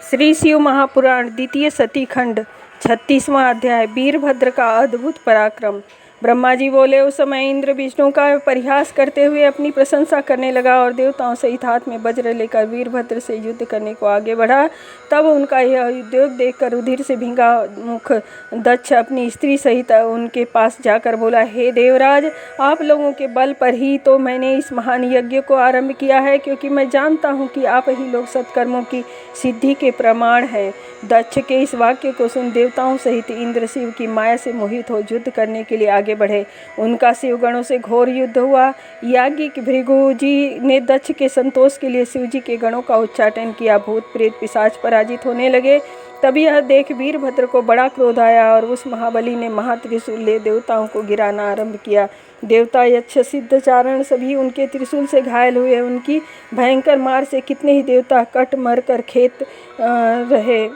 श्री शिव महापुराण द्वितीय सती खंड 36वां अध्याय। वीरभद्र का अद्भुत पराक्रम। ब्रह्मा जी बोले, उस समय इंद्र विष्णु का परिहास करते हुए अपनी प्रशंसा करने लगा और देवताओं सहित हाथ में वज्र लेकर वीरभद्र से युद्ध करने को आगे बढ़ा। तब उनका यह उद्योग देखकर रुधिर से भींगा मुख दक्ष अपनी स्त्री सहित उनके पास जाकर बोला, हे देवराज, आप लोगों के बल पर ही तो मैंने इस महान यज्ञ को आरंभ किया है, क्योंकि मैं जानता हूँ कि आप ही लोग सत्कर्मों की सिद्धि के प्रमाण हैं। दक्ष के इस वाक्य को सुन देवताओं सहित इंद्र शिव की माया से मोहित हो युद्ध करने के लिए आगे बढ़े। उनका शिवगणों से घोर युद्ध हुआ। याज्ञिक भृगु जी ने दक्ष के संतोष के लिए शिव जी के गणों का उच्चाटन किया। भूत प्रेत पिशाच पराजित होने लगे। तभी यह देख वीरभद्र को बड़ा क्रोध आया और उस महाबली ने महात्रिशूल ले देवताओं को गिराना आरंभ किया। देवता यक्ष सिद्ध चारण सभी उनके त्रिशूल से घायल हुए। उनकी भयंकर मार से कितने ही देवता कट मर कर खेत रहे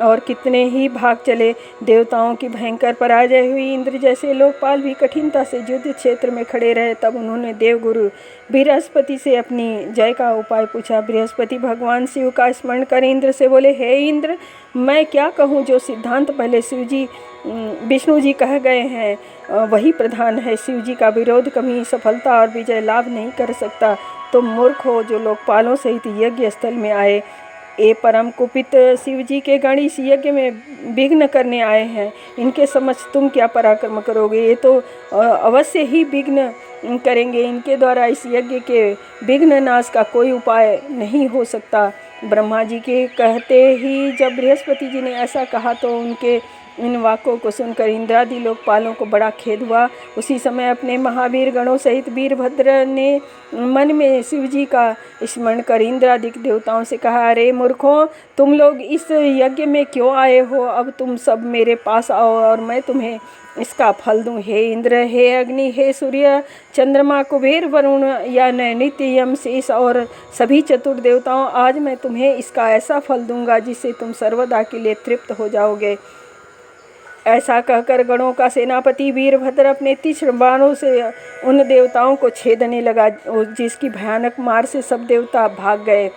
और कितने ही भाग चले। देवताओं की भयंकर पराजय हुई। इंद्र जैसे लोकपाल भी कठिनता से युद्ध क्षेत्र में खड़े रहे। तब उन्होंने देवगुरु बृहस्पति से अपनी जय का उपाय पूछा। बृहस्पति भगवान शिव का स्मरण कर इंद्र से बोले, हे इंद्र, मैं क्या कहूँ? जो सिद्धांत पहले शिव जी विष्णु जी कह गए हैं वही प्रधान है। शिव जी का विरोध कभी सफलता और विजय लाभ नहीं कर सकता। तुम मूर्ख हो जो लोकपालों सहित यज्ञ स्थल में आए। ये परम कुपित शिव जी के गण इस यज्ञ में विघ्न करने आए हैं। इनके समक्ष तुम क्या पराक्रम करोगे? ये तो अवश्य ही विघ्न करेंगे। इनके द्वारा इस यज्ञ के विघ्न नाश का कोई उपाय नहीं हो सकता। ब्रह्मा जी के कहते ही जब बृहस्पति जी ने ऐसा कहा तो उनके इन वाक्यों को सुनकर इंद्रादि लोकपालों को बड़ा खेद हुआ। उसी समय अपने महावीर गणों सहित वीरभद्र ने मन में शिव जी का स्मरण कर इंद्रादिक देवताओं से कहा, अरे मूर्खों, तुम लोग इस यज्ञ में क्यों आए हो? अब तुम सब मेरे पास आओ और मैं तुम्हें इसका फल दूं। हे इंद्र, हे अग्नि, हे सूर्य, चंद्रमा, कुबेर, वरुण या नैनित्य, यम, शेष और सभी चतुर देवताओं, आज मैं तुम्हें इसका ऐसा फल दूंगा जिससे तुम सर्वदा के लिए तृप्त हो जाओगे। ऐसा कहकर गणों का सेनापति वीरभद्र अपने तीक्ष्ण बाणों से उन देवताओं को छेदने लगा, जिसकी भयानक मार से सब देवता भाग गए।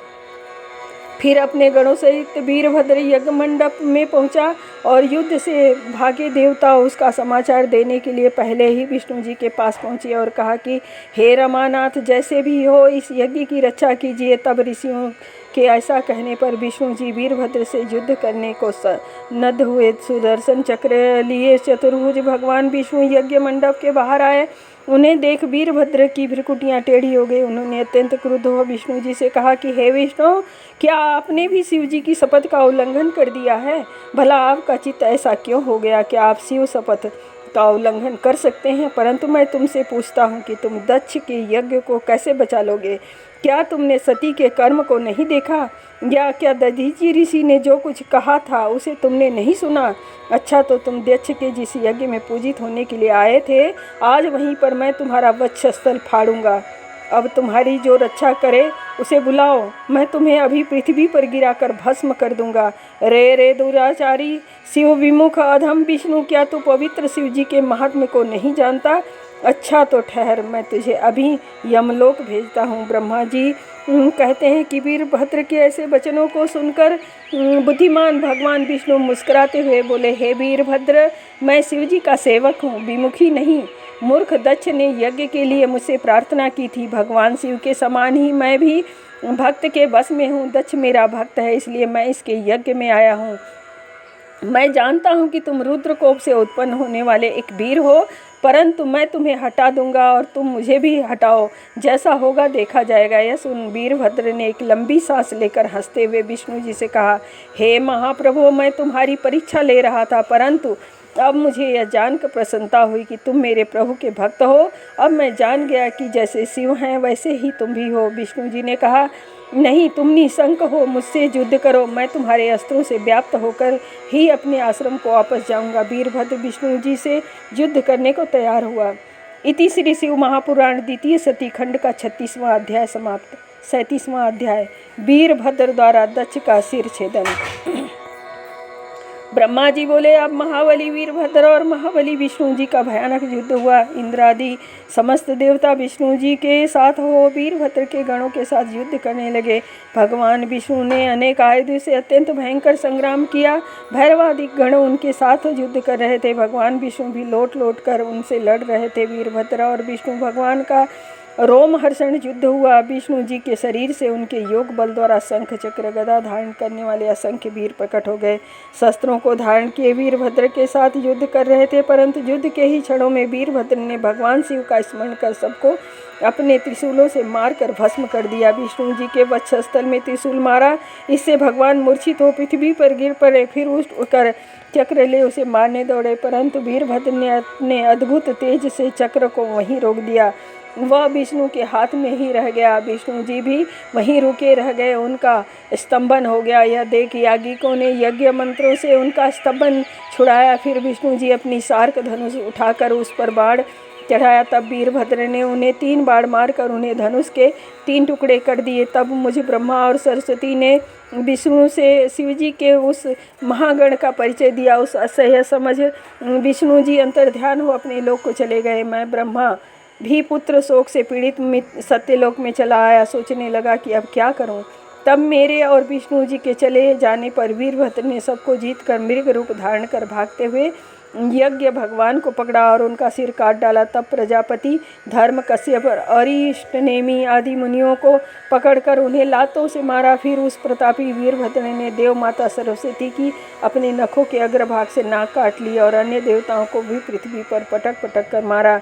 फिर अपने गणों सहित वीरभद्र यज्ञ मंडप में पहुंचा और युद्ध से भागे देवता उसका समाचार देने के लिए पहले ही विष्णु जी के पास पहुंचे और कहा कि हे रमानाथ, जैसे भी हो इस यज्ञ की रक्षा कीजिए। तब ऋषियों के ऐसा कहने पर विष्णु जी वीरभद्र से युद्ध करने को सन्नद्ध हुए। सुदर्शन चक्र लिए चतुर्भुज भगवान विष्णु यज्ञ मंडप के बाहर आए। उन्हें देख वीरभद्र की भ्रुकुटियाँ टेढ़ी हो गई। उन्होंने अत्यंत क्रुद्ध हो विष्णु जी से कहा कि हे विष्णु, क्या आपने भी शिव जी की शपथ का उल्लंघन कर दिया है? भला आपका चित्त ऐसा क्यों हो गया कि आप शिव शपथ का उल्लंघन कर सकते हैं? परंतु मैं तुमसे पूछता हूँ कि तुम दक्ष के यज्ञ को कैसे बचा लोगे? क्या तुमने सती के कर्म को नहीं देखा? या क्या दधीचि ऋषि ने जो कुछ कहा था उसे तुमने नहीं सुना? अच्छा, तो तुम दक्ष के जिस यज्ञ में पूजित होने के लिए आए थे, आज वहीं पर मैं तुम्हारा वक्षस्थल फाड़ूंगा। अब तुम्हारी जो रक्षा करे उसे बुलाओ, मैं तुम्हें अभी पृथ्वी पर गिराकर भस्म कर दूंगा। रे दुराचारी, शिव विमुख अधम विष्णु, क्या तू पवित्र शिव जी के महात्म्य को नहीं जानता? अच्छा तो ठहर, मैं तुझे अभी यमलोक भेजता हूँ। ब्रह्मा जी कहते हैं कि वीरभद्र के ऐसे वचनों को सुनकर बुद्धिमान भगवान विष्णु मुस्कुराते हुए बोले, हे वीरभद्र, मैं शिव जी का सेवक हूँ, विमुखी नहीं। मूर्ख दक्ष ने यज्ञ के लिए मुझसे प्रार्थना की थी। भगवान शिव के समान ही मैं भी भक्त के वश में हूँ। दक्ष मेरा भक्त है, इसलिए मैं इसके यज्ञ में आया हूँ। मैं जानता हूँ कि तुम रुद्रकोप से उत्पन्न होने वाले एक वीर हो, परंतु मैं तुम्हें हटा दूंगा और तुम मुझे भी हटाओ। जैसा होगा देखा जाएगा। यह सुन वीरभद्र ने एक लंबी सांस लेकर हंसते हुए विष्णु जी से कहा, हे महाप्रभु, मैं तुम्हारी परीक्षा ले रहा था, परंतु अब मुझे यह जानकर प्रसन्नता हुई कि तुम मेरे प्रभु के भक्त हो। अब मैं जान गया कि जैसे शिव हैं वैसे ही तुम भी हो। विष्णु जी ने कहा, नहीं, तुम निशंक हो, मुझसे युद्ध करो। मैं तुम्हारे अस्त्रों से व्याप्त होकर ही अपने आश्रम को वापस जाऊंगा। वीरभद्र विष्णु जी से युद्ध करने को तैयार हुआ। इति श्री शिव महापुराण द्वितीय सती खंड का 36वां अध्याय समाप्त। 37वां अध्याय। वीरभद्र द्वारा दक्ष का सिर छेदन। ब्रह्मा जी बोले, अब महाबली वीरभद्र और महाबली विष्णु जी का भयानक युद्ध हुआ। इंद्रादि समस्त देवता विष्णु जी के साथ हो वीरभद्र के गणों के साथ युद्ध करने लगे। भगवान विष्णु ने अनेक आयुधों से अत्यंत भयंकर संग्राम किया। भैरवादिक गण उनके साथ युद्ध कर रहे थे। भगवान विष्णु भी लौट लौट कर उनसे लड़ रहे थे। वीरभद्र और विष्णु भगवान का रोमहर्षण युद्ध हुआ। विष्णु जी के शरीर से उनके योग बल द्वारा शंख चक्र गदा धारण करने वाले असंख्य वीर प्रकट हो गए। शस्त्रों को धारण किए वीरभद्र के साथ युद्ध कर रहे थे, परंतु युद्ध के ही क्षणों में वीरभद्र ने भगवान शिव का स्मरण कर सबको अपने त्रिशूलों से मारकर भस्म कर दिया। विष्णु जी के वक्षस्थल में त्रिशूल मारा, इससे भगवान मूर्छित हो पृथ्वी पर गिर पड़े। फिर उठकर चक्र ले उसे मारने दौड़े, परंतु वीरभद्र ने अपने अद्भुत तेज से चक्र को वहीं रोक दिया। वह विष्णु के हाथ में ही रह गया। विष्णु जी भी वहीं रुके रह गए, उनका स्तंभन हो गया। यह देख याज्ञिकों ने यज्ञ मंत्रों से उनका स्तंभन छुड़ाया। फिर विष्णु जी अपनी शार्क धनुष उठाकर उस पर बाण चढ़ाया। तब वीरभद्र ने उन्हें 3 बाण मारकर उन्हें धनुष के 3 टुकड़े कर दिए। तब मुझे ब्रह्मा और सरस्वती ने विष्णु से शिव जी के उस महागण का परिचय दिया। उस असह्य समझ विष्णु जी अंतर्ध्यान हो अपने लोक को चले गए। मैं ब्रह्मा भी पुत्र शोक से पीड़ित सत्यलोक में चला आया। सोचने लगा कि अब क्या करूं। तब मेरे और विष्णु जी के चले जाने पर वीरभद्र ने सबको जीत कर मृग रूप धारण कर भागते हुए यज्ञ भगवान को पकड़ा और उनका सिर काट डाला। तब प्रजापति धर्म कश्यप और अरिष्टनेमी आदि मुनियों को पकड़कर उन्हें लातों से मारा। फिर उस प्रतापी वीरभद्र ने देव माता सरस्वती की अपने नखों के अग्रभाग से नाक काट ली और अन्य देवताओं को भी पृथ्वी पर पटक पटक कर मारा।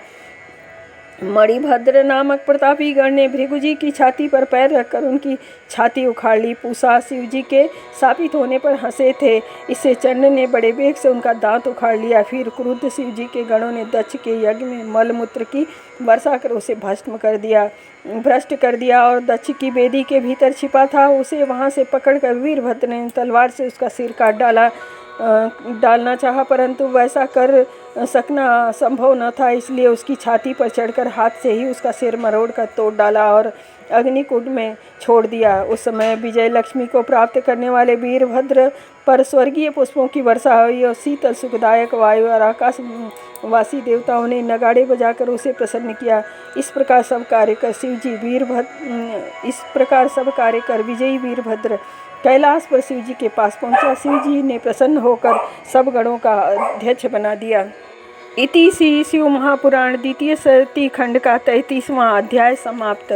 मणिभद्र नामक प्रतापी गण ने भृगु जी की छाती पर पैर रखकर उनकी छाती उखाड़ ली। पूषा शिव जी के शापित होने पर हंसे थे, इससे चंड ने बड़े वेग से उनका दांत उखाड़ लिया। फिर क्रुद्ध शिव जी के गणों ने दक्ष के यज्ञ में मलमूत्र की वर्षा कर उसे भस्म कर दिया, भ्रष्ट कर दिया और दक्ष की वेदी के भीतर छिपा था उसे वहां से पकड़कर वीरभद्र ने तलवार से उसका सिर काट डालना चाहा, परंतु वैसा कर सकना संभव न था। इसलिए उसकी छाती पर चढ़कर हाथ से ही उसका सिर मरोड़ कर तोड़ डाला और अग्निकुंड में छोड़ दिया। उस समय विजय लक्ष्मी को प्राप्त करने वाले वीरभद्र पर स्वर्गीय पुष्पों की वर्षा हुई और शीतल सुखदायक वायु और आकाशवासी देवताओं ने नगाड़े बजाकर उसे प्रसन्न किया। इस प्रकार सब कार्य कर विजयी वीरभद्र कैलाश पर शिव जी के पास पहुंचा। शिव जी ने प्रसन्न होकर सब गणों का अध्यक्ष बना दिया। इति श्री शिव महापुराण द्वितीय सती खंड का 37वां अध्याय समाप्त।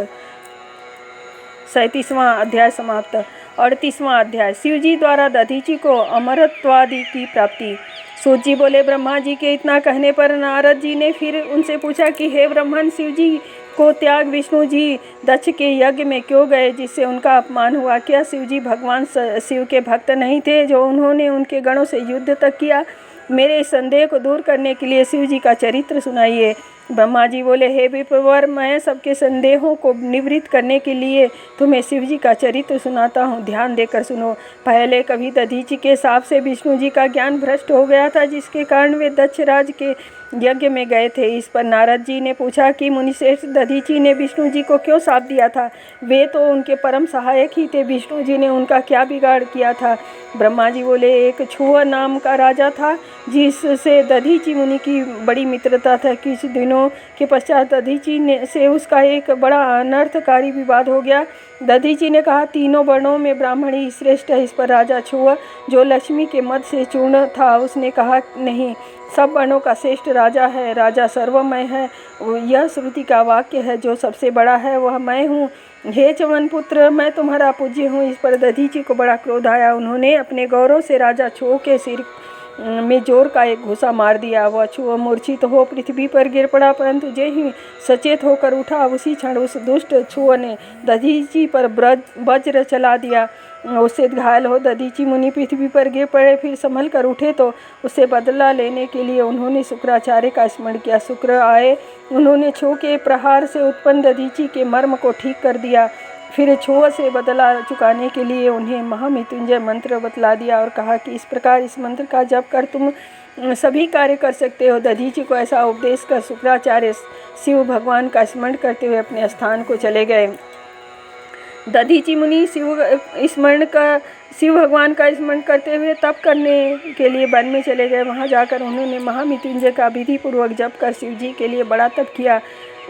37वां अध्याय समाप्त। 38वां अध्याय शिव जी द्वारा दधीचि को अमरत्वादि की प्राप्ति। सूत जी बोले, ब्रह्मा जी के इतना कहने पर नारद जी ने फिर उनसे पूछा कि हे ब्रह्मन, शिव जी को त्याग विष्णु जी दक्ष के यज्ञ में क्यों गए जिससे उनका अपमान हुआ? क्या शिव जी भगवान शिव के भक्त नहीं थे जो उन्होंने उनके गणों से युद्ध तक किया? मेरे इस संदेह को दूर करने के लिए शिव जी का चरित्र सुनाइए। ब्रह्मा जी बोले, हे विप्रवर, मैं सबके संदेहों को निवृत्त करने के लिए तुम्हें शिव जी का चरित्र सुनाता हूँ, ध्यान देकर सुनो। पहले कभी दधीचि के शाप से विष्णु जी का ज्ञान भ्रष्ट हो गया था, जिसके कारण वे दक्ष राज के यज्ञ में गए थे। इस पर नारद जी ने पूछा कि मुनिश्रेष्ठ, दधीचि ने विष्णु जी को क्यों शाप दिया था? वे तो उनके परम सहायक ही थे, विष्णु जी ने उनका क्या बिगाड़ किया था? ब्रह्मा जी बोले, एक छुआ नाम का राजा था जिससे दधीचि मुनि की बड़ी मित्रता था। कुछ दिनों के पश्चात दधीचि से उसका एक बड़ा अनर्थकारी विवाद हो गया। दधीचि ने कहा, तीनों वर्णों में ब्राह्मण ही श्रेष्ठ है। इस पर राजा छुआ, जो लक्ष्मी के मद से चूर्ण था, उसने कहा, नहीं, सब वर्णों का श्रेष्ठ राजा है, राजा सर्वमय है। यह श्रुति का वाक्य है, जो सबसे बड़ा है वह मैं हूँ। हे च्यवन पुत्र, मैं तुम्हारा पूज्य हूँ। इस पर दधीचि को बड़ा क्रोध आया। उन्होंने अपने गौरव से राजा छुओ के सिर में जोर का एक घुसा मार दिया। वह छुआ मूर्छित हो पृथ्वी पर गिर पड़ा, परंतु जे ही सचेत होकर उठा, उसी क्षण उस दुष्ट छुआ ने दधीचि पर वज्र चला दिया। उससे घायल हो दधीचि मुनि पृथ्वी पर गिर पड़े। फिर संभल कर उठे तो उससे बदला लेने के लिए उन्होंने शुक्राचार्य का स्मरण किया। शुक्र आए, उन्होंने छुआ के प्रहार से उत्पन्न दधीचि के मर्म को ठीक कर दिया। फिर छुआ से बदला चुकाने के लिए उन्हें महामृत्युंजय मंत्र बतला दिया और कहा कि इस प्रकार इस मंत्र का जप कर तुम सभी कार्य कर सकते हो। दधीचि को ऐसा उपदेश कर शुक्राचार्य शिव भगवान का स्मरण करते हुए अपने स्थान को चले गए। दधीचि मुनि शिव भगवान का स्मरण करते हुए तप करने के लिए वन में चले गए। वहां जाकर उन्होंने महामृत्युंजय का विधि पूर्वक जप कर शिव जी के लिए बड़ा तप किया।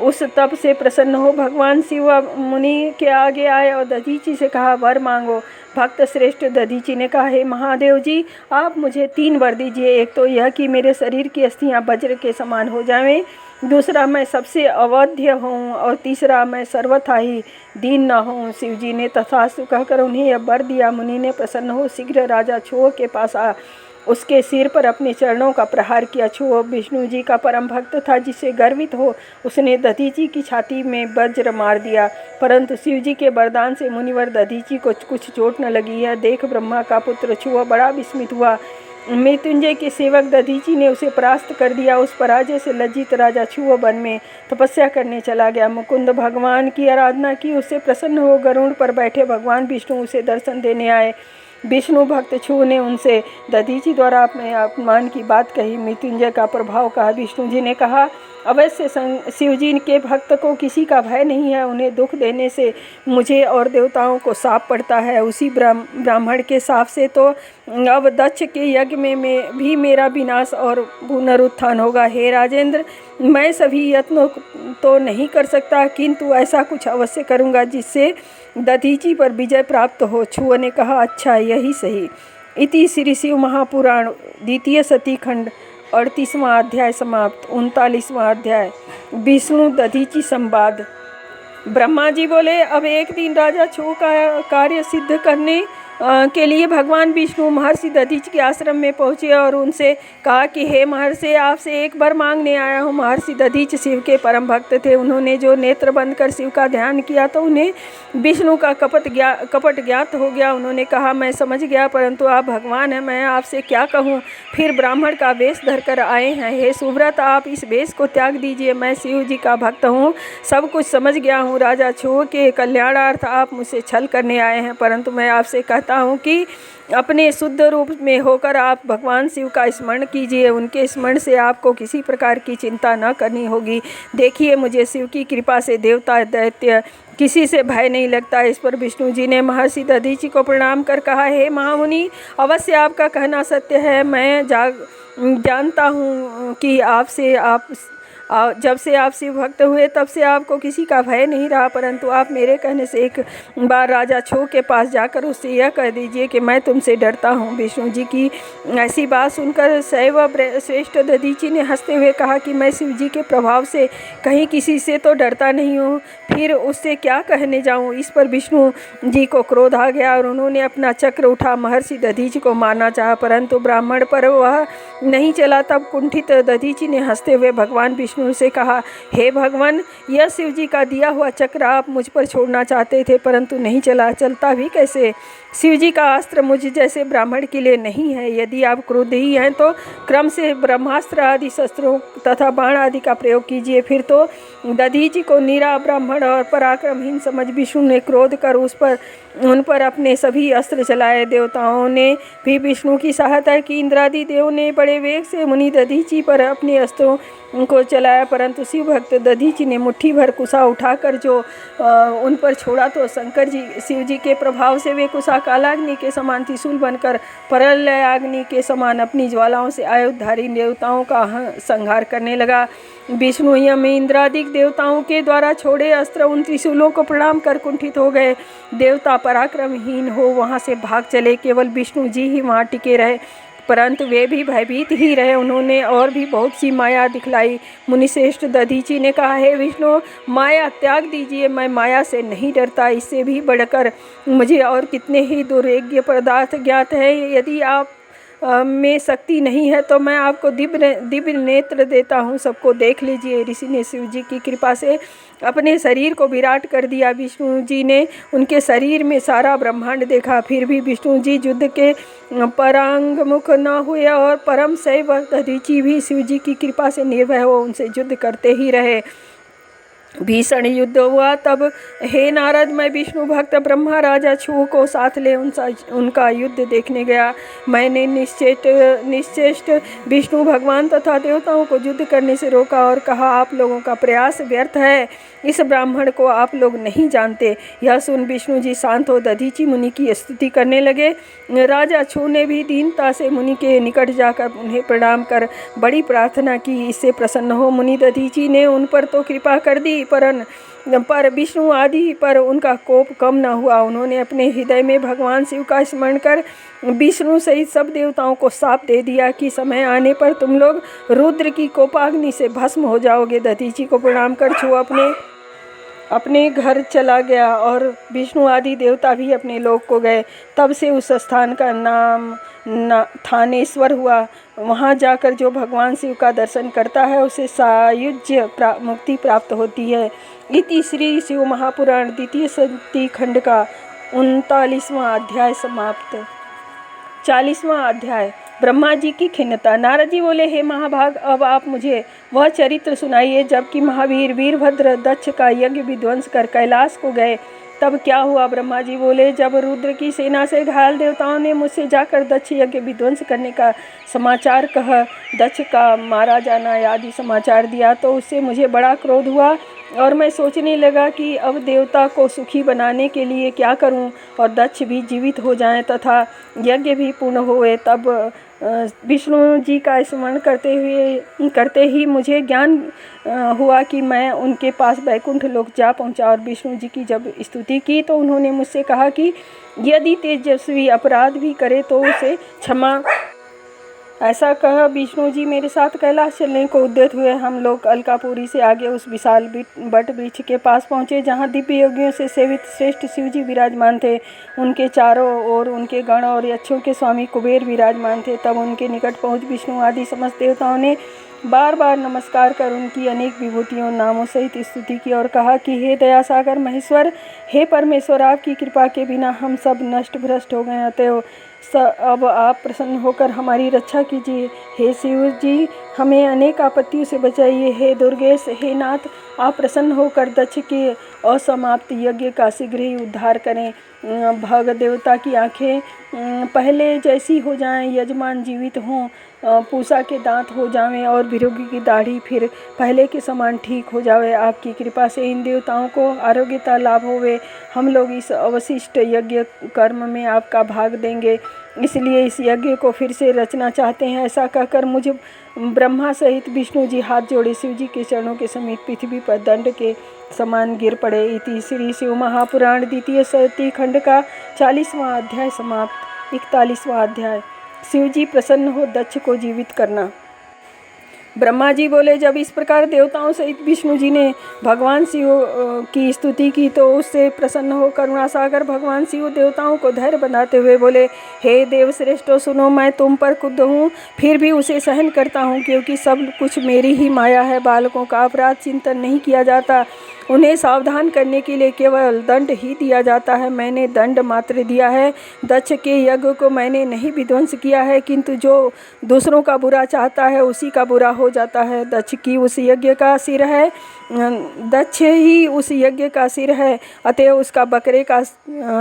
उस तप से प्रसन्न हो भगवान शिव मुनि के आगे आए और दधीचि से कहा, वर मांगो। भक्त श्रेष्ठ दधीचि ने कहा, हे महादेव जी, आप मुझे 3 वर दीजिए। एक तो यह कि मेरे शरीर की अस्थियां वज्र के समान हो जाएं, दूसरा मैं सबसे अवध्य हूँ, और तीसरा मैं सर्वथा ही दीन न हूँ। शिव जी ने तथास्तु कहकर उन्हें यह वर दिया। मुनि ने प्रसन्न हो शीघ्र राजा छुओ के पास आ उसके सिर पर अपने चरणों का प्रहार किया। छुओ विष्णु जी का परम भक्त था, जिससे गर्वित हो उसने दधीचि की छाती में वज्र मार दिया, परंतु शिव जी के वरदान से मुनिवर दधीचि को कुछ चोट न लगी। यह देख ब्रह्मा का पुत्र छुआ बड़ा विस्मित हुआ। मृत्युंजय के सेवक दधीचि ने उसे परास्त कर दिया। उस पराजय से लज्जित राजा छुओ वन में तपस्या करने चला गया। मुकुंद भगवान की आराधना की, उससे प्रसन्न हो गरुड़ पर बैठे भगवान विष्णु उसे दर्शन देने आए। विष्णु भक्त छू ने उनसे दधीचि द्वारा अपने अपमान की बात कही। मृत्युंजय का प्रभाव कहा। विष्णु जी ने कहा, अवश्य शिव जी के भक्त को किसी का भय नहीं है। उन्हें दुख देने से मुझे और देवताओं को शाप पड़ता है। उसी ब्राह्मण के शाप से तो अब दक्ष के यज्ञ में भी मेरा विनाश और पुनरुत्थान होगा। हे राजेंद्र, मैं सभी यत्नों तो नहीं कर सकता, किंतु ऐसा कुछ अवश्य करूँगा जिससे दधीचि पर विजय प्राप्त हो। छुओ ने कहा, अच्छा, यही सही। इति श्री शिव महापुराण द्वितीय सती खंड 38वां अध्याय समाप्त। 39वां अध्याय विष्णु दधीचि संवाद। ब्रह्मा जी बोले, अब एक दिन राजा छू का कार्य सिद्ध करने के लिए भगवान विष्णु महर्षि दधीचि के आश्रम में पहुँचे और उनसे कहा कि हे महर्षि, आपसे एक वर मांगने आया हूँ। महर्षि दधीचि शिव के परम भक्त थे। उन्होंने जो नेत्र बंद कर शिव का ध्यान किया तो उन्हें विष्णु का कपट ज्ञात हो गया। उन्होंने कहा, मैं समझ गया, परंतु आप भगवान हैं, मैं आपसे क्या कहूँ। फिर ब्राह्मण का वेश धरकर आए हैं। हे सुव्रत, आप इस वेश को त्याग दीजिए। मैं शिव जी का भक्त हूँ, सब कुछ समझ गया हूँ। राजा छू के कल्याणार्थ आप मुझसे छल करने आए हैं, परंतु मैं आपसे कहता हूँ कि अपने शुद्ध रूप में होकर आप भगवान शिव का स्मरण कीजिए। उनके स्मरण से आपको किसी प्रकार की चिंता न करनी होगी। देखिए, मुझे शिव की कृपा से देवता दैत्य किसी से भय नहीं लगता। इस पर विष्णु जी ने महर्षि दधीचि को प्रणाम कर कहा, हे महामुनि, अवश्य आपका कहना सत्य है। मैं जानता हूँ कि जब से आप शिव भक्त हुए तब से आपको किसी का भय नहीं रहा, परंतु आप मेरे कहने से एक बार राजा छू के पास जाकर उससे यह कह दीजिए कि मैं तुमसे डरता हूँ। विष्णु जी की ऐसी बात सुनकर शैव श्रेष्ठ दधीचि ने हंसते हुए कहा कि मैं शिव जी के प्रभाव से कहीं किसी से तो डरता नहीं हूँ, फिर उससे क्या कहने जाऊँ। इस पर विष्णु जी को क्रोध आ गया और उन्होंने अपना चक्र उठा महर्षि दधीचि को मारना चाहा, परंतु ब्राह्मण पर वह नहीं चला। तब कुंठित दधीचि ने हंसते हुए भगवान विष्णु से कहा, हे भगवान, यह शिव जी का दिया हुआ चक्र आप मुझ पर छोड़ना चाहते थे, परंतु नहीं चला, चलता भी कैसे। शिव जी का अस्त्र मुझ जैसे ब्राह्मण के लिए नहीं है। यदि आप क्रोधी हैं तो क्रम से ब्रह्मास्त्र आदि शस्त्रों तथा बाण आदि का प्रयोग कीजिए। फिर तो दधीचि को नीरा ब्राह्मण और पराक्रमहीन समझ विष्णु ने क्रोध कर उन पर अपने सभी अस्त्र चलाए। देवताओं ने भी विष्णु की सहायता की। इंद्रादि देव ने बड़े वेग से मुनि दधीचि पर अपने अस्त्रों को चलाया, परंतु शिव भक्त दधीचि ने मुट्ठी भर कुशा उठाकर जो उन पर छोड़ा तो शिव जी के प्रभाव से वे कुशा कालाग्नि के समान त्रिशूल बनकर प्रलयाग्नि के समान अपनी ज्वालाओं से आयुधारी देवताओं का संहार करने लगा। विष्णु यम इंद्रादिक देवताओं के द्वारा छोड़े अस्त्र उन त्रिशूलों को प्रणाम कर कुंठित हो गए। देवता पराक्रमहीन हो वहां से भाग चले। केवल विष्णु जी ही वहां टिके रहे, परंतु वे भी भयभीत ही रहे। उन्होंने और भी बहुत सी माया दिखलाई। मुनिश्रेष्ठ दधीचि ने कहा, हे विष्णु, माया त्याग दीजिए, मैं माया से नहीं डरता। इससे भी बढ़कर मुझे और कितने ही दुर्योग्य पदार्थ ज्ञात है। यदि आप में शक्ति नहीं है तो मैं आपको दिव्य नेत्र देता हूँ, सबको देख लीजिए। ऋषि ने शिव जी की कृपा से अपने शरीर को विराट कर दिया। विष्णु जी ने उनके शरीर में सारा ब्रह्मांड देखा, फिर भी विष्णु जी युद्ध के परांगमुख न हुए और परम शैव दधीचि भी शिव जी की कृपा से निर्भय हो उनसे युद्ध करते ही रहे। भीषण युद्ध हुआ। तब हे नारद, मैं विष्णु भक्त ब्रह्मा राजा छू को साथ ले उनका युद्ध देखने गया। मैंने निश्चेष्ट विष्णु भगवान तथा देवताओं को युद्ध करने से रोका और कहा, आप लोगों का प्रयास व्यर्थ है, इस ब्राह्मण को आप लोग नहीं जानते। यह सुन विष्णु जी शांत हो दधीचि मुनि की स्तुति करने लगे। राजा छू ने भी दीनता से मुनि के निकट जाकर उन्हें प्रणाम कर बड़ी प्रार्थना की, इससे प्रसन्न हो मुनि दधीचि ने उन पर तो कृपा कर दी, पर विष्णु आदि पर उनका कोप कम न हुआ। उन्होंने अपने हृदय में भगवान शिव का स्मरण कर विष्णु सहित सब देवताओं को शाप दे दिया कि समय आने पर तुम लोग रुद्र की कोपाग्नि से भस्म हो जाओगे। दधीचि को प्रणाम कर छू अपने घर चला गया और विष्णु आदि देवता भी अपने लोक को गए। तब से उस स्थान का नाम थानेश्वर हुआ। वहाँ जाकर जो भगवान शिव का दर्शन करता है उसे सायुज्य मुक्ति प्राप्त होती है। इति श्री शिव महापुराण द्वितीय सती खंड का 39वां अध्याय समाप्त। 40वां अध्याय ब्रह्मा जी की खिन्नता। नारद जी बोले, हे महाभाग, अब आप मुझे वह चरित्र सुनाइए जबकि महावीर वीरभद्र दक्ष का यज्ञ विध्वंस कर कैलाश को गए। तब क्या हुआ? ब्रह्मा जी बोले, जब रुद्र की सेना से घायल देवताओं ने मुझसे जाकर दक्ष यज्ञ विध्वंस करने का समाचार कह दक्ष का मारा जाना आदि समाचार दिया तो उससे मुझे बड़ा क्रोध हुआ और मैं सोचने लगा कि अब देवता को सुखी बनाने के लिए क्या करूं और दक्ष भी जीवित हो जाएं तथा यज्ञ भी पूर्ण होए। तब विष्णु जी का स्मरण करते ही मुझे ज्ञान हुआ कि मैं उनके पास बैकुंठ लोक जा पहुंचा और विष्णु जी की जब स्तुति की तो उन्होंने मुझसे कहा कि यदि तेजस्वी अपराध भी करे तो उसे क्षमा। ऐसा कह विष्णु जी मेरे साथ कैलाश चलने को उद्यत हुए। हम लोग अलकापुरी से आगे उस विशाल बट वृक्ष के पास पहुँचे जहाँ दिव्य योगियों से सेवित श्रेष्ठ शिव जी विराजमान थे। उनके चारों ओर उनके गण और यक्षों के स्वामी कुबेर विराजमान थे। तब उनके निकट पहुँच विष्णु आदि समस्त देवताओं ने बार बार नमस्कार कर उनकी अनेक विभूतियों नामों सहित स्तुति की और कहा कि हे दयासागर महेश्वर, हे परमेश्वर, आपकी कृपा के बिना हम सब नष्ट भ्रष्ट हो गए, अतएव अब आप प्रसन्न होकर हमारी रक्षा कीजिए। हे शिव जी, हमें अनेक आपत्तियों से बचाइए। हे दुर्गेश, हे नाथ, आप प्रसन्न होकर दक्ष के असमाप्त यज्ञ का शीघ्र ही उद्धार करें। भग देवता की आंखें पहले जैसी हो जाएं, यजमान जीवित हों, पूषा के दांत हो जावें और भृगु की दाढ़ी फिर पहले के समान ठीक हो जावे। आपकी कृपा से इन देवताओं को आरोग्यता लाभ होवे। हम लोग इस अवशिष्ट यज्ञ कर्म में आपका भाग देंगे, इसलिए इस यज्ञ को फिर से रचना चाहते हैं। ऐसा कहकर मुझे ब्रह्मा सहित विष्णु जी हाथ जोड़े शिव जी के चरणों के समीप पृथ्वी पर दंड के समान गिर पड़े। इति श्री शिव महापुराण द्वितीय सती खंड का 40वां अध्याय समाप्त। 41वां अध्याय शिव जी प्रसन्न हो दक्ष को जीवित करना। ब्रह्मा जी बोले, जब इस प्रकार देवताओं सहित विष्णु जी ने भगवान शिव की स्तुति की तो उससे प्रसन्न हो करुणासागर भगवान शिव देवताओं को धैर्य बनाते हुए बोले, हे देवश्रेष्ठों, सुनो, मैं तुम पर क्रुद्ध हूँ, फिर भी उसे सहन करता हूँ क्योंकि सब कुछ मेरी ही माया है। बालकों का अपराध चिंतन नहीं किया जाता, उन्हें सावधान करने के लिए केवल दंड ही दिया जाता है। मैंने दंड मात्र दिया है, दक्ष के यज्ञ को मैंने नहीं विध्वंस किया है, किंतु जो दूसरों का बुरा चाहता है उसी का बुरा हो जाता है। दक्ष ही उस यज्ञ का सिर है, अतएव उसका बकरे का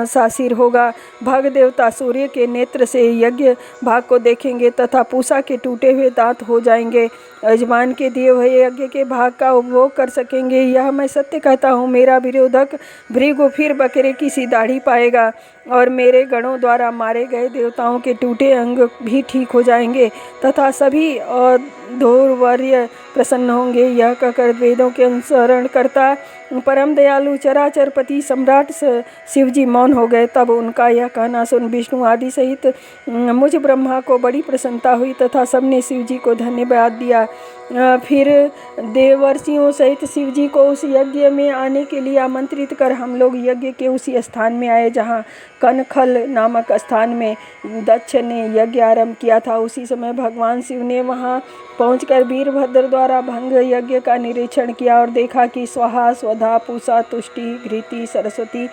सा सिर होगा। भग देवता सूर्य के नेत्र से यज्ञ भाग को देखेंगे तथा पूषा के टूटे हुए दांत हो जाएंगे, यजमान के दिए हुए यज्ञ के भाग का उपभोग कर सकेंगे। यह मैं सत्य कहता हूँ। मेरा विरोधक भृगु फिर बकरे की सी दाढ़ी पाएगा और मेरे गणों द्वारा मारे गए देवताओं के टूटे अंग भी ठीक हो जाएंगे तथा सभी धूर्वर्य प्रसन्न होंगे। यह कहकर वेदों के अनुसरण करता परम दयालु चराचरपति सम्राट शिवजी मौन हो गए। तब उनका यह कहना सुन विष्णु आदि सहित मुझ ब्रह्मा को बड़ी प्रसन्नता हुई तथा सबने शिवजी को धन्यवाद दिया। फिर देवर्षियों सहित शिवजी को उस यज्ञ में आने के लिए आमंत्रित कर हम लोग यज्ञ के उसी स्थान में आए जहाँ कनखल नामक स्थान में दक्ष ने यज्ञ आरंभ किया था। उसी समय भगवान शिव ने वहाँ पहुंचकर वीरभद्र द्वारा भंग यज्ञ का निरीक्षण किया और देखा कि स्वाहा, स्वधा, पूषा, तुष्टि, घृति, सरस्वती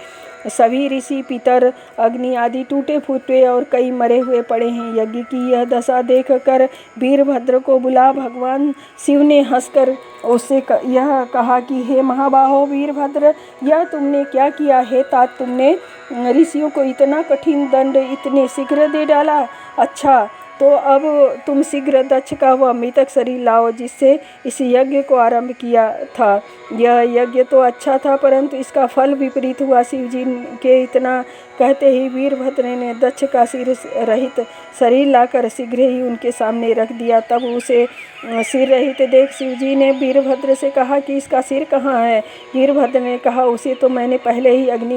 सभी ऋषि पितर अग्नि आदि टूटे फूटे और कई मरे हुए पड़े हैं। यज्ञ की यह दशा देख कर वीरभद्र को बुला भगवान शिव ने हंसकर उससे यह कहा कि हे महाबाहो वीरभद्र, यह तुमने क्या किया? हे तात, तुमने ऋषियों को इतना कठिन दंड इतने शीघ्र दे डाला। अच्छा, तो अब तुम शीघ्र दक्ष का वह मृतक शरीर लाओ जिससे इस यज्ञ को आरंभ किया था। यह यज्ञ तो अच्छा था, परंतु इसका फल विपरीत हुआ। शिव जी के इतना कहते ही वीरभद्र ने दक्ष का सिर रहित शरीर लाकर शीघ्र ही उनके सामने रख दिया। तब उसे सिर रहित देख शिव जी ने वीरभद्र से कहा कि इसका सिर कहाँ है? वीरभद्र ने कहा, उसे तो मैंने पहले ही अग्नि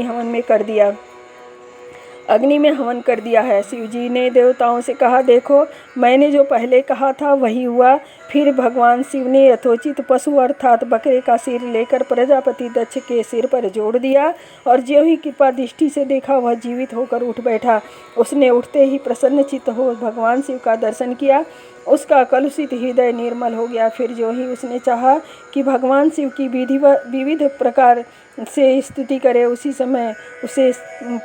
में हवन कर दिया है। शिव जी ने देवताओं से कहा, देखो, मैंने जो पहले कहा था वही हुआ। फिर भगवान शिव ने यथोचित पशु अर्थात बकरे का सिर लेकर प्रजापति दक्ष के सिर पर जोड़ दिया और ज्यों ही कृपा दृष्टि से देखा, वह जीवित होकर उठ बैठा। उसने उठते ही प्रसन्नचित्त हो भगवान शिव का दर्शन किया। उसका कलुषित हृदय निर्मल हो गया। फिर जो ही उसने चाहा कि भगवान शिव की विविध प्रकार से स्तुति करे, उसी समय उसे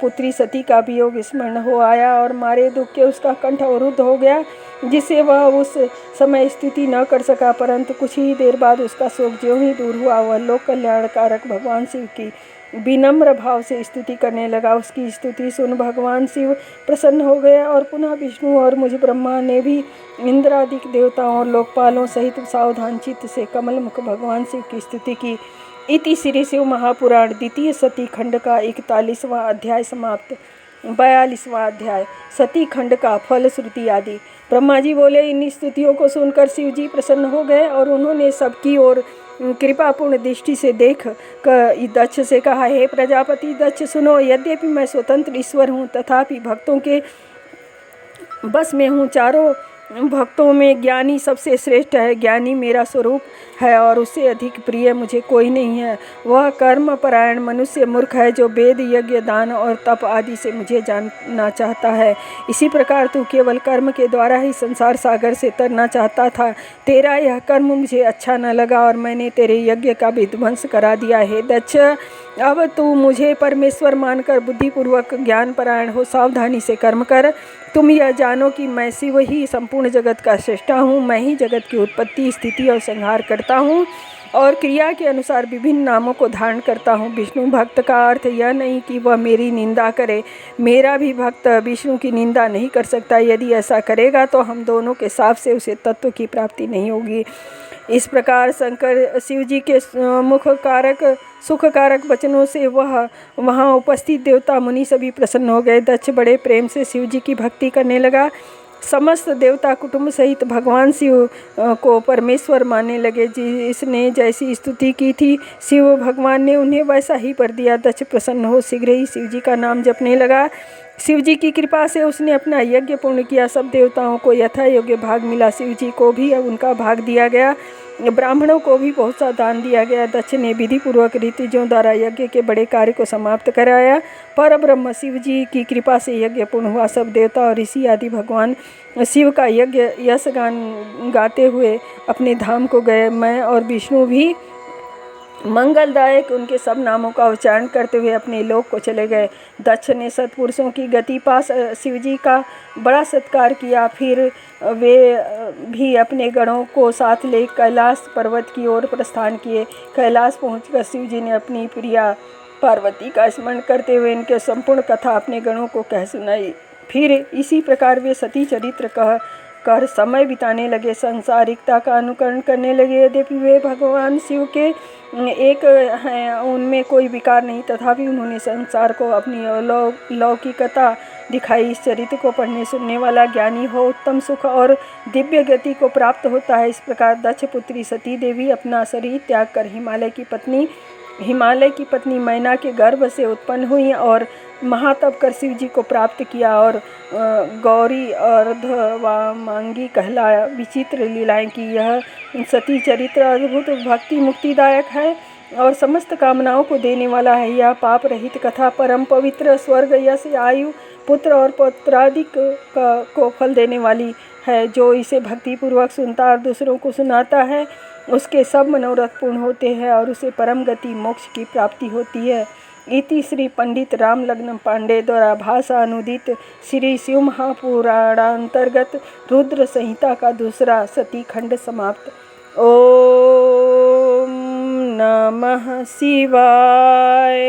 पुत्री सती का वियोग स्मरण हो आया और मारे दुख के उसका कंठ अवरुद्ध हो गया, जिससे वह उस समय स्तुति न कर सका। परंतु कुछ ही देर बाद उसका शोक ज्यों ही दूर हुआ, वह लोक कल्याणकारक भगवान शिव की विनम्र भाव से स्तुति करने लगा। उसकी स्तुति सुन भगवान शिव प्रसन्न हो गए और पुनः विष्णु और मुझ ब्रह्मा ने भी इंद्रादिक देवताओं और लोकपालों सहित सावधान चित्त से कमल मुख भगवान शिव की स्तुति की। इति श्री शिव महापुराण द्वितीय सती खंड का 41वां अध्याय समाप्त। 42वां अध्याय सती खंड का फल श्रुति आदि। ब्रह्मा जी बोले, इन स्तुतियों को सुनकर शिव जी प्रसन्न हो गए और उन्होंने सबकी ओर कृपापूर्ण दृष्टि से देख कर दक्ष से कहा, हे प्रजापति दक्ष, सुनो, यद्यपि मैं स्वतंत्र ईश्वर हूँ, तथापि भक्तों के बस में हूँ। चारों भक्तों में ज्ञानी सबसे श्रेष्ठ है। ज्ञानी मेरा स्वरूप है और उससे अधिक प्रिय मुझे कोई नहीं है। वह कर्म परायण मनुष्य मूर्ख है जो वेद यज्ञ दान और तप आदि से मुझे जानना चाहता है। इसी प्रकार तू केवल कर्म के द्वारा ही संसार सागर से तरना चाहता था। तेरा यह कर्म मुझे अच्छा न लगा और मैंने तेरे यज्ञ का विध्वंस करा दिया। हे दक्ष, अब तू मुझे परमेश्वर मानकर बुद्धिपूर्वक ज्ञान परायण हो सावधानी से कर्म कर। तुम यह जानो कि मैं शिव ही संपूर्ण जगत का श्रेष्ठा हूँ। मैं ही जगत की उत्पत्ति, स्थिति और संहार करता हूँ और क्रिया के अनुसार विभिन्न नामों को धारण करता हूँ। विष्णु भक्त का अर्थ यह नहीं कि वह मेरी निंदा करे। मेरा भी भक्त विष्णु की निंदा नहीं कर सकता। यदि ऐसा करेगा तो हम दोनों के साथ से उसे तत्व की प्राप्ति नहीं होगी। इस प्रकार शंकर शिव जी के सुख कारक वचनों से वहाँ उपस्थित देवता मुनि सभी प्रसन्न हो गए। दक्ष बड़े प्रेम से शिव जी की भक्ति करने लगा। समस्त देवता कुटुंब सहित भगवान शिव को परमेश्वर मानने लगे। जिसने जैसी स्तुति की थी, शिव भगवान ने उन्हें वैसा ही वर दिया। दक्ष प्रसन्न हो शीघ्र ही शिव जी का नाम जपने लगा। शिव जी की कृपा से उसने अपना यज्ञ पूर्ण किया। सब देवताओं को यथा योग्य भाग मिला। शिव जी को भी उनका भाग दिया गया। ब्राह्मणों को भी बहुत सा दान दिया गया। दक्ष ने विधि पूर्वक रीतियों द्वारा यज्ञ के बड़े कार्य को समाप्त कराया। पर ब्रह्म शिव जी की कृपा से यज्ञ पूर्ण हुआ। सब देवता और ऋषि आदि भगवान शिव का यज्ञ यश गान गाते हुए अपने धाम को गए। मैं और विष्णु भी मंगलदायक उनके सब नामों का उच्चारण करते हुए अपने लोक को चले गए। दक्ष ने सत्पुरुषों की गति पास शिव जी का बड़ा सत्कार किया। फिर वे भी अपने गणों को साथ ले कैलाश पर्वत की ओर प्रस्थान किए। कैलाश पहुंचकर शिव जी ने अपनी प्रिया पार्वती का स्मरण करते हुए इनके संपूर्ण कथा अपने गणों को कह सुनाई। फिर इसी प्रकार वे सती चरित्र कह कर समय बिताने लगे, संसारिकता का अनुकरण करने लगे। यद्यपि वे भगवान शिव के एक हैं, उनमें कोई विकार नहीं, तथापि उन्होंने संसार को अपनी लौकिकता दिखाई। इस चरित्र को पढ़ने सुनने वाला ज्ञानी हो उत्तम सुख और दिव्य गति को प्राप्त होता है। इस प्रकार दक्ष पुत्री सती देवी अपना शरीर त्याग कर हिमालय की पत्नी मैना के गर्भ से उत्पन्न हुई और महातप कर शिव जी को प्राप्त किया और गौरी अर्धवामांगी कहलाया। विचित्र लीलाएं की। यह सती चरित्र अद्भुत भक्ति मुक्तिदायक है और समस्त कामनाओं को देने वाला है। यह पाप रहित कथा परम पवित्र, स्वर्ग, यश, आयु, पुत्र और पौत्रादिक को फल देने वाली है। जो इसे भक्तिपूर्वक सुनता और दूसरों को सुनाता है, उसके सब मनोरथ पूर्ण होते हैं और उसे परम गति मोक्ष की प्राप्ति होती है। इति श्री पंडित रामलग्न पांडे द्वारा भाषा अनुदित श्री शिव महापुराणांतर्गत रुद्र संहिता का दूसरा सती खंड समाप्त। ओम नमः शिवाय।